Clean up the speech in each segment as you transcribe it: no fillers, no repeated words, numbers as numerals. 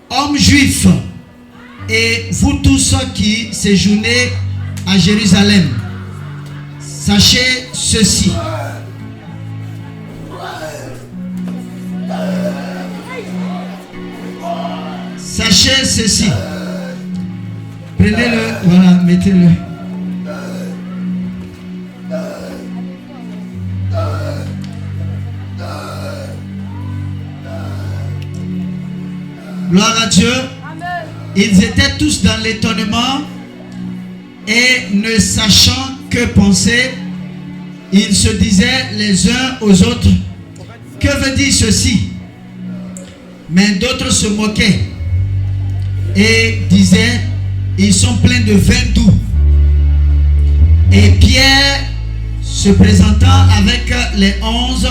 Hommes juifs et vous tous qui séjournez à Jérusalem, sachez ceci. Sachez ceci. Prenez-le, voilà, mettez-le. Gloire à Dieu. Ils étaient tous dans l'étonnement et ne sachant que penser, ils se disaient les uns aux autres, que veut dire ceci? Mais d'autres se moquaient et disaient, ils sont pleins de vin doux. Et Pierre, se présentant avec les 11,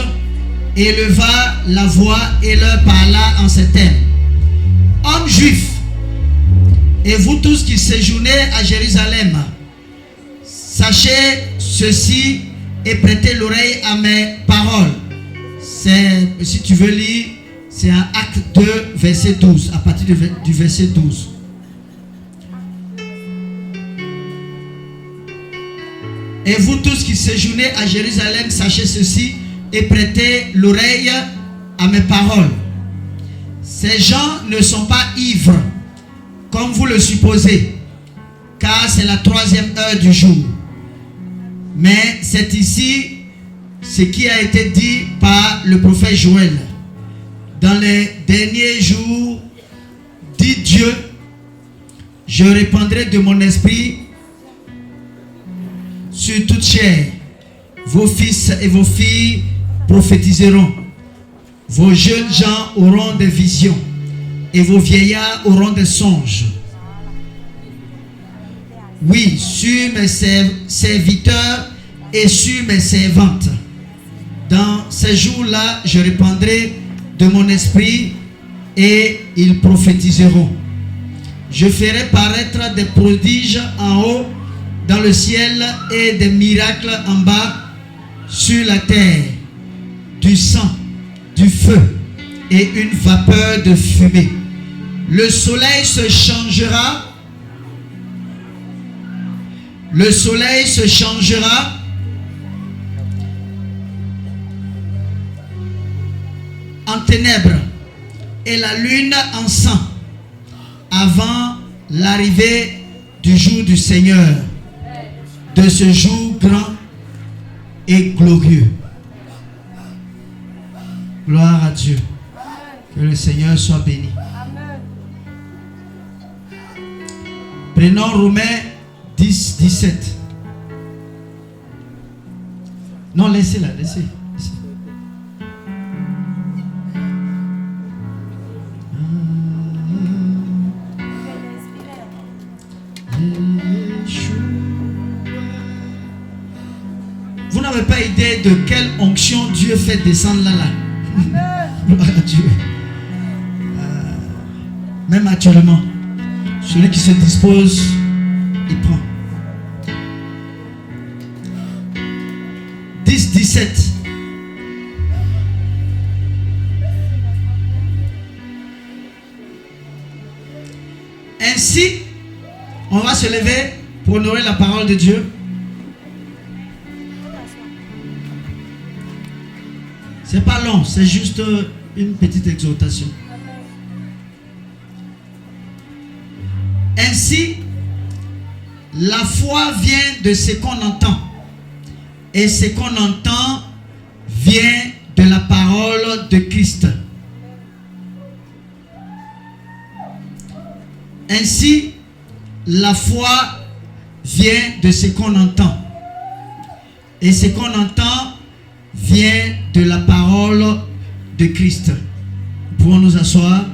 éleva la voix et leur parla en ces termes. Hommes juifs, et vous tous qui séjournez à Jérusalem, sachez ceci et prêtez l'oreille à mes paroles. C'est, si tu veux lire, c'est un Acte 2, verset 12, à partir du verset 12. Et vous tous qui séjournez à Jérusalem, sachez ceci et prêtez l'oreille à mes paroles. Ces gens ne sont pas ivres, comme vous le supposez, car c'est la 3e heure du jour. Mais c'est ici ce qui a été dit par le prophète Joël. Dans les derniers jours, dit Dieu, je répandrai de mon esprit sur toute chair. Vos fils et vos filles prophétiseront. Vos jeunes gens auront des visions et vos vieillards auront des songes. Oui, sur mes serviteurs et sur mes servantes. Dans ces jours-là, je répandrai de mon esprit et ils prophétiseront. Je ferai paraître des prodiges en haut dans le ciel et des miracles en bas sur la terre, du sang, du feu et une vapeur de fumée. Le soleil se changera. Le soleil se changera en ténèbres et la lune en sang avant l'arrivée du jour du Seigneur, de ce jour grand et glorieux. Gloire à Dieu. Que le Seigneur soit béni. Prenons Romains 10, 17. Non, laissez-la, laissez. Vous n'avez pas idée de quelle onction Dieu fait descendre là. Gloire à Dieu. Même actuellement, celui qui se dispose, il prend. 10, 17. Ainsi, on va se lever pour honorer la parole de Dieu. C'est pas long, c'est juste une petite exhortation. Ainsi, la foi vient de ce qu'on entend. Et ce qu'on entend vient de la parole de Christ. Ainsi, la foi vient de ce qu'on entend. Et ce qu'on entend vient de la parole de Christ. Nous pouvons nous asseoir.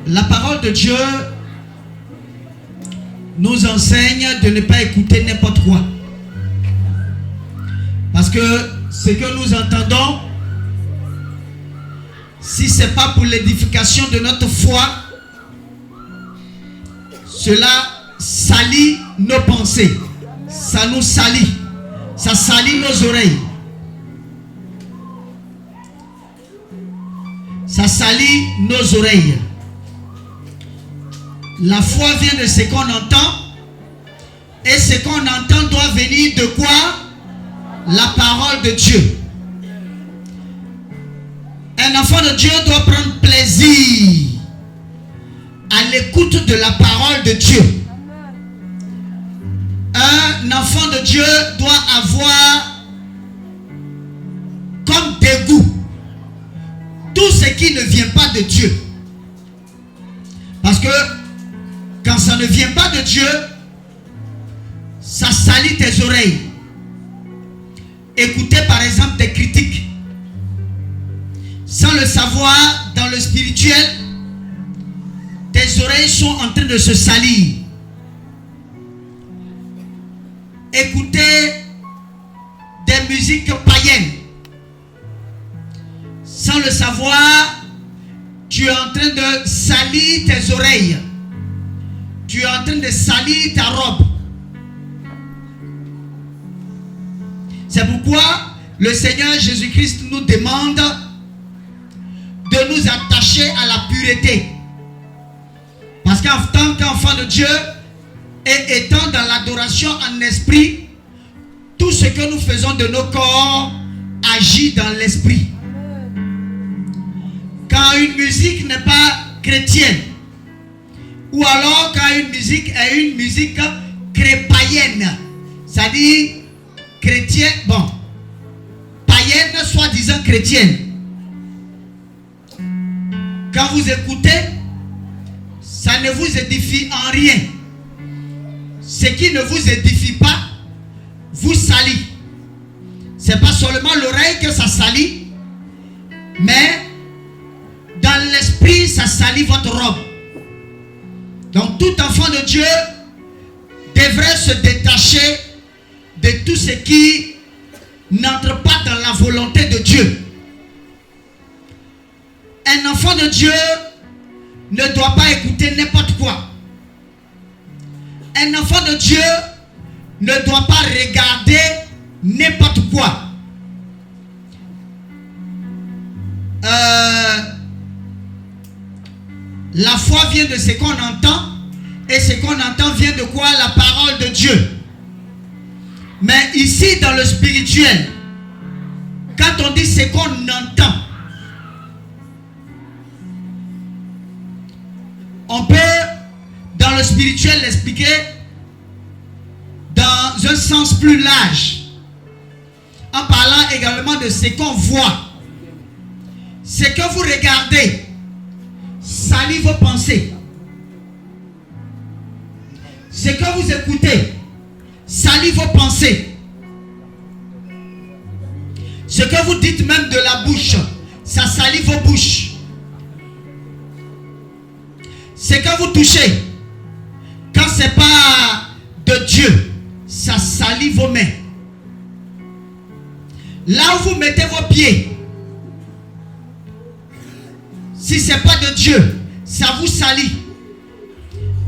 La parole de Dieu nous enseigne de ne pas écouter n'importe quoi. Parce que ce que nous entendons, si ce n'est pas pour l'édification de notre foi, cela salit nos pensées. ça nous salit. Ça salit nos oreilles. Ça salit nos oreilles. La foi vient de ce qu'on entend. Et ce qu'on entend doit venir de quoi? La parole de Dieu. Un enfant de Dieu doit prendre plaisir à l'écoute de la parole de Dieu. Un enfant de Dieu doit avoir comme dégoût tout ce qui ne vient pas de Dieu. Parce que quand ça ne vient pas de Dieu, ça salit tes oreilles. Écoutez par exemple des critiques. Sans le savoir, dans le spirituel, tes oreilles sont en train de se salir. Écoutez des musiques païennes. Sans le savoir, tu es en train de salir tes oreilles. Tu es en train de salir ta robe. C'est pourquoi le Seigneur Jésus-Christ nous demande de nous attacher à la pureté. Parce qu'en tant qu'enfant de Dieu et étant dans l'adoration en esprit, tout ce que nous faisons de nos corps agit dans l'esprit. Quand une musique n'est pas chrétienne, ou alors quand une musique est une musique païenne, c'est-à-dire chrétienne, bon, païenne, soi-disant chrétienne. Quand vous écoutez, ça ne vous édifie en rien. Ce qui ne vous édifie pas, vous salit. C'est pas seulement l'oreille que ça salit, mais dans l'esprit, ça salit votre robe. Donc tout enfant de Dieu devrait se détacher de tout ce qui n'entre pas dans la volonté de Dieu. Un enfant de Dieu ne doit pas écouter n'importe quoi. Un enfant de Dieu ne doit pas regarder n'importe quoi. La foi vient de ce qu'on entend. Et ce qu'on entend vient de quoi? La parole de Dieu. Mais ici dans le spirituel, quand on dit ce qu'on entend, on peut dans le spirituel l'expliquer dans un sens plus large, en parlant également de ce qu'on voit. Ce que vous regardez salit vos pensées. Ce que vous écoutez salit vos pensées. Ce que vous dites même de la bouche, ça salit vos bouches. Ce que vous touchez, quand ce n'est pas de Dieu, ça salit vos mains. Là où vous mettez vos pieds, si ce n'est pas de Dieu, ça vous salit.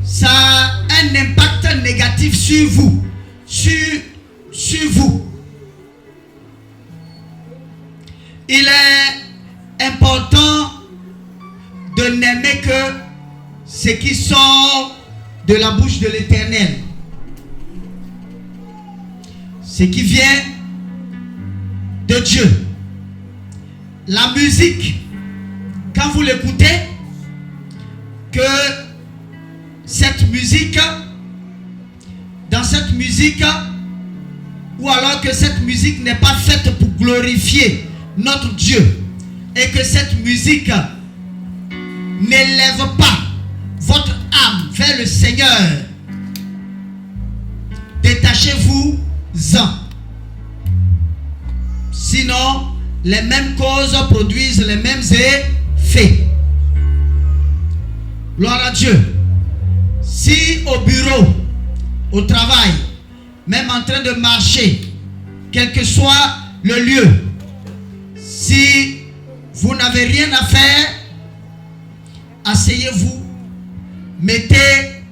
Ça a un impact négatif sur vous. Sur vous. Il est important de n'aimer que ce qui sort de la bouche de l'Éternel. Ce qui vient de Dieu. La musique, quand vous l'écoutez, que cette musique, dans cette musique, ou alors que cette musique n'est pas faite pour glorifier notre Dieu, et que cette musique n'élève pas votre âme vers le Seigneur, détachez-vous-en. Sinon, les mêmes causes produisent les mêmes effets. Gloire à Dieu. Si au bureau, au travail, même en train de marcher, quel que soit le lieu, si vous n'avez rien à faire, asseyez-vous, mettez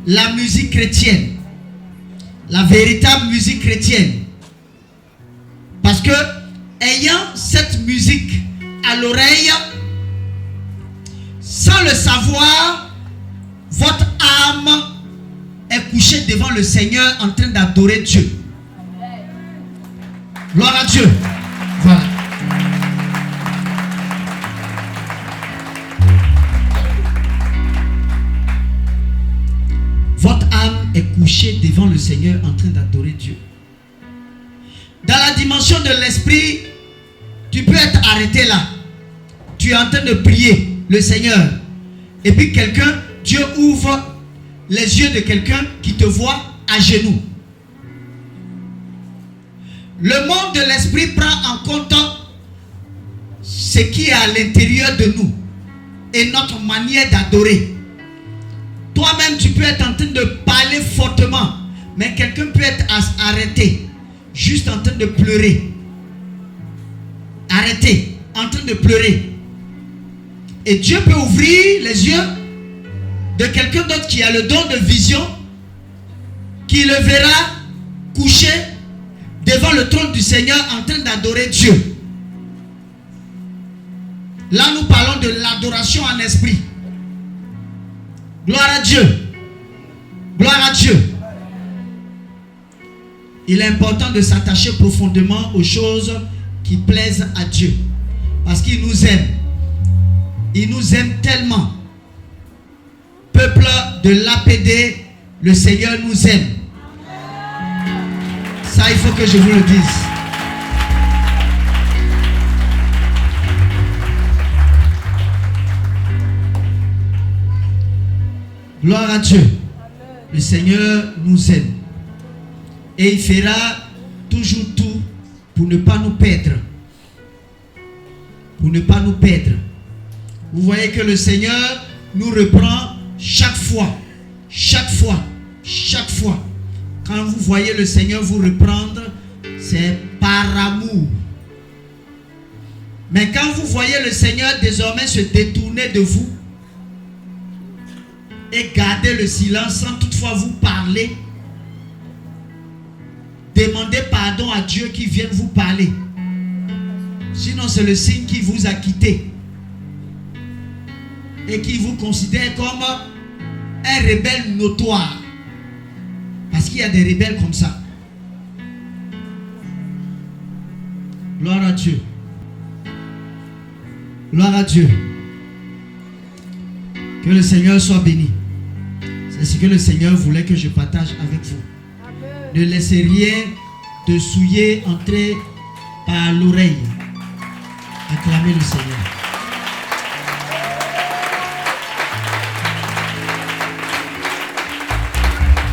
la musique chrétienne. la véritable musique chrétienne. Parce que, ayant cette musique à l'oreille, sans le savoir, votre âme est couchée devant le Seigneur en train d'adorer Dieu. Gloire à Dieu. Voilà. Votre âme est couchée devant le Seigneur en train d'adorer Dieu. Dans la dimension de l'esprit, tu peux être arrêté là. Tu es en train de prier le Seigneur. Et puis Dieu ouvre les yeux de quelqu'un qui te voit à genoux. Le monde de l'esprit prend en compte ce qui est à l'intérieur de nous et notre manière d'adorer. Toi-même, tu peux être en train de parler fortement, mais quelqu'un peut être arrêté, juste en train de pleurer. Arrêté, en train de pleurer. Et Dieu peut ouvrir les yeux de quelqu'un d'autre qui a le don de vision, qui le verra couché devant le trône du Seigneur en train d'adorer Dieu. Là, nous parlons de l'adoration en esprit. Gloire à Dieu. Gloire à Dieu. Il est important de s'attacher profondément aux choses qui plaisent à Dieu. Parce qu'il nous aime. Il nous aime tellement. Peuple de l'APD, le Seigneur nous aime. Ça, il faut que je vous le dise. Gloire à Dieu. Le Seigneur nous aime. Et il fera toujours tout pour ne pas nous perdre. Pour ne pas nous perdre. Vous voyez que le Seigneur nous reprend chaque fois. Chaque fois. Chaque fois. Quand vous voyez le Seigneur vous reprendre, c'est par amour. Mais quand vous voyez le Seigneur désormais se détourner de vous et garder le silence sans toutefois vous parler, demandez pardon à Dieu qui vienne vous parler. Sinon, c'est le signe qui vous a quitté et qui vous considère comme un rebelle notoire. Parce qu'il y a des rebelles comme ça. Gloire à Dieu. Gloire à Dieu. Que le Seigneur soit béni. C'est ce que le Seigneur voulait que je partage avec vous. Amen. Ne laissez rien de souillé entrer par l'oreille. Acclamez le Seigneur.